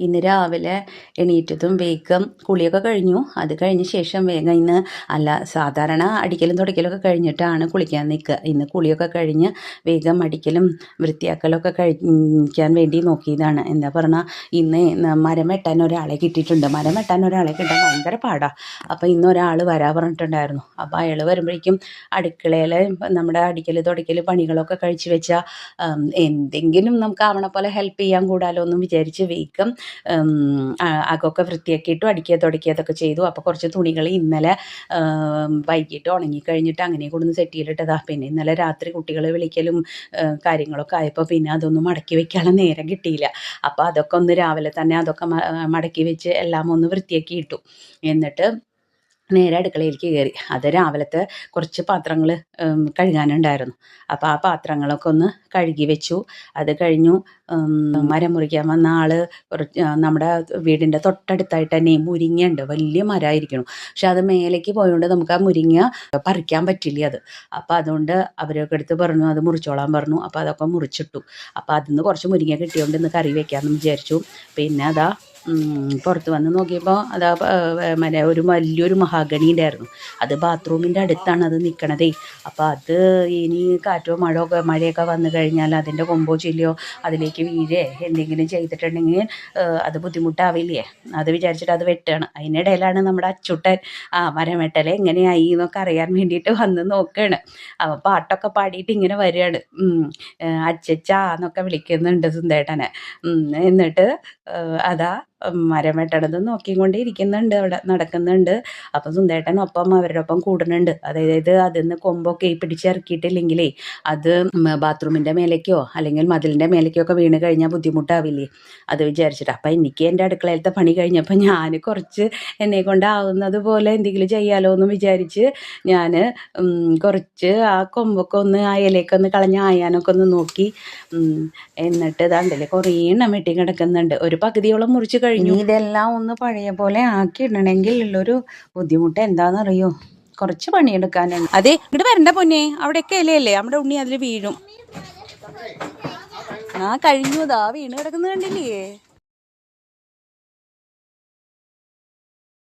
ഇന്ന് രാവിലെ എണീറ്റതും വേഗം കുളിയൊക്കെ കഴിഞ്ഞു. അത് കഴിഞ്ഞ ശേഷം വേഗം ഇന്ന് സാധാരണ അടിക്കലും തുടയ്ക്കലൊക്കെ കഴിഞ്ഞിട്ടാണ് കുളിക്കാൻ നിൽക്കുക. ഇന്ന് കുളിയൊക്കെ കഴിഞ്ഞ് വേഗം അടിക്കലും വൃത്തിയാക്കലൊക്കെ കഴിക്കാൻ വേണ്ടി നോക്കിയതാണ്. എന്താ പറഞ്ഞാൽ ഇന്ന് മരം വെട്ടാൻ ഒരാളെ കിട്ടിയിട്ടുണ്ട്. മരം വെട്ടാൻ ഒരാളെ കിട്ടാൻ ഭയങ്കര പാടാണ്. അപ്പോൾ ഇന്ന് ഒരാൾ വരാൻ പറഞ്ഞിട്ടുണ്ടായിരുന്നു. അപ്പോൾ അയാൾ വരുമ്പോഴേക്കും അടുക്കളയിൽ നമ്മുടെ അടിക്കൽ തുടയ്ക്കൽ പണികളൊക്കെ കഴിച്ച് വെച്ചാൽ എന്തെങ്കിലും നമുക്ക് ആവണ പോലെ ഹെൽപ്പ് ചെയ്യാൻ കൂടാലോ എന്നും വിചാരിച്ച് വേഗം അകമൊക്കെ വൃത്തിയാക്കിയിട്ടും അടിക്കുക തുടയ്ക്കുകയൊക്കെ ചെയ്തു. അപ്പോൾ കുറച്ച് തുണികൾ ഇന്നലെ വൈകിട്ട് ഉണങ്ങിക്കഴിഞ്ഞിട്ട് അങ്ങനെ കൊണ്ടൊന്ന് സെറ്റ് ചെയ്തിട്ടതാ. പിന്നെ ഇന്നലെ രാത്രി കുട്ടികൾ വിളിക്കലും കാര്യങ്ങളൊക്കെ ആയപ്പോൾ പിന്നെ അതൊന്നും മടക്കി വെക്കാനുള്ള നേരം കിട്ടിയില്ല. അപ്പോൾ അതൊക്കെ ഒന്ന് രാവിലെ തന്നെ അതൊക്കെ മടക്കി വെച്ച് എല്ലാം ഒന്ന് വൃത്തിയാക്കി ഇട്ടു. എന്നിട്ട് നേരെ അടുക്കളയിലേക്ക് കയറി. അത് രാവിലത്തെ കുറച്ച് പാത്രങ്ങൾ കഴുകാനുണ്ടായിരുന്നു. അപ്പോൾ ആ പാത്രങ്ങളൊക്കെ ഒന്ന് കഴുകി വെച്ചു. അത് കഴിഞ്ഞു മരം മുറിക്കാൻ വന്ന ആൾ നമ്മുടെ വീടിൻ്റെ തൊട്ടടുത്തായിട്ട് തന്നെ മുരിങ്ങയുണ്ട്. വലിയ മരമായിരിക്കണം. പക്ഷെ അത് മേലേക്ക് പോയതുകൊണ്ട് നമുക്ക് ആ മുരിങ്ങ പറിക്കാൻ പറ്റില്ല അത്. അപ്പോൾ അതുകൊണ്ട് അവരൊക്കെ എടുത്ത് പറഞ്ഞു അത് മുറിച്ചോളാൻ പറഞ്ഞു. അപ്പോൾ അതൊക്കെ മുറിച്ചിട്ടു. അപ്പോൾ അതിന്ന് കുറച്ച് മുരിങ്ങ കിട്ടിയോണ്ട് ഇന്ന് കറി വെക്കാമെന്ന് വിചാരിച്ചു. പിന്നെ അതാ പുറത്ത് വന്ന് നോക്കിയപ്പോൾ അതാ ഒരു വലിയൊരു മഹാഗണി ഉണ്ടായിരുന്നു. അത് ബാത്റൂമിൻ്റെ അടുത്താണ് അത് നിൽക്കണതേ. അപ്പോൾ അത് ഇനി കാറ്റോ മഴയൊക്കെ വന്നു കഴിഞ്ഞാൽ അതിൻ്റെ കൊമ്പോ ചില്ലയോ അതിലേക്ക് വീഴേ എന്തെങ്കിലും ചെയ്തിട്ടുണ്ടെങ്കിൽ അത് ബുദ്ധിമുട്ടാവില്ലേ. അത് വിചാരിച്ചിട്ട് അത് വെട്ടുകയാണ്. അതിനിടയിലാണ് നമ്മുടെ അച്ചുട്ടൻ മരം വെട്ടൽ എങ്ങനെയായി എന്നൊക്കെ അറിയാൻ വേണ്ടിയിട്ട് വന്ന് നോക്കുകയാണ്. അപ്പോൾ പാട്ടൊക്കെ പാടിയിട്ട് ഇങ്ങനെ വരികയാണ്. അച്ചച്ചാ എന്നൊക്കെ വിളിക്കുന്നുണ്ട് സുന്ദേട്ടനെ. എന്നിട്ട് അതാ മരം വെട്ടണത് നോക്കിക്കൊണ്ട് ഇരിക്കുന്നുണ്ട്, അവിടെ നടക്കുന്നുണ്ട്. അപ്പം സുന്ദേട്ടനൊപ്പം അവരുടെ ഒപ്പം കൂടുന്നുണ്ട്. അതായത് അതിന്ന് കൊമ്പൊക്കെ പിടിച്ചിറക്കിയിട്ടില്ലെങ്കിലേ അത് ബാത്റൂമിൻ്റെ മേലേക്കോ അല്ലെങ്കിൽ മതിലിൻ്റെ മേലേക്കോ ഒക്കെ വീണ് കഴിഞ്ഞാൽ ബുദ്ധിമുട്ടാവില്ലേ, അത് വിചാരിച്ചിട്ട്. അപ്പം എനിക്ക് എൻ്റെ അടുക്കളയിലത്തെ പണി കഴിഞ്ഞപ്പോൾ ഞാൻ കുറച്ച് എന്നെ കൊണ്ടാവുന്നത് പോലെ എന്തെങ്കിലും ചെയ്യാലോ എന്ന് വിചാരിച്ച് ഞാൻ കുറച്ച് ആ കൊമ്പൊക്കെ ഒന്ന് ആ ഇലയൊക്കെ ഒന്ന് കളഞ്ഞ് ആയാനൊക്കെ ഒന്ന് നോക്കി. എന്നിട്ട് ഇതാണ്ടല്ലേ കുറേ എണ്ണം വെട്ടി കിടക്കുന്നുണ്ട്. ഒരു പകുതിയോളം മുറിച്ച് കഴിഞ്ഞു. ഇതെല്ലാം ഒന്ന് പഴയ പോലെ ആക്കി ഇടണമെങ്കിൽ ഉള്ളൊരു ബുദ്ധിമുട്ട് എന്താണെന്നറിയോ, കുറച്ച് പണിയെടുക്കാനാണ്. അതെ, ഇങ്ങോട്ട് വരണ്ട പൊന്നെ, അവിടെയൊക്കെ ഇലയല്ലേ, നമ്മുടെ ഉണ്ണി അതിൽ വീഴും. കഴിഞ്ഞതാ വീണ് കിടക്കുന്നത് കണ്ടില്ലേ.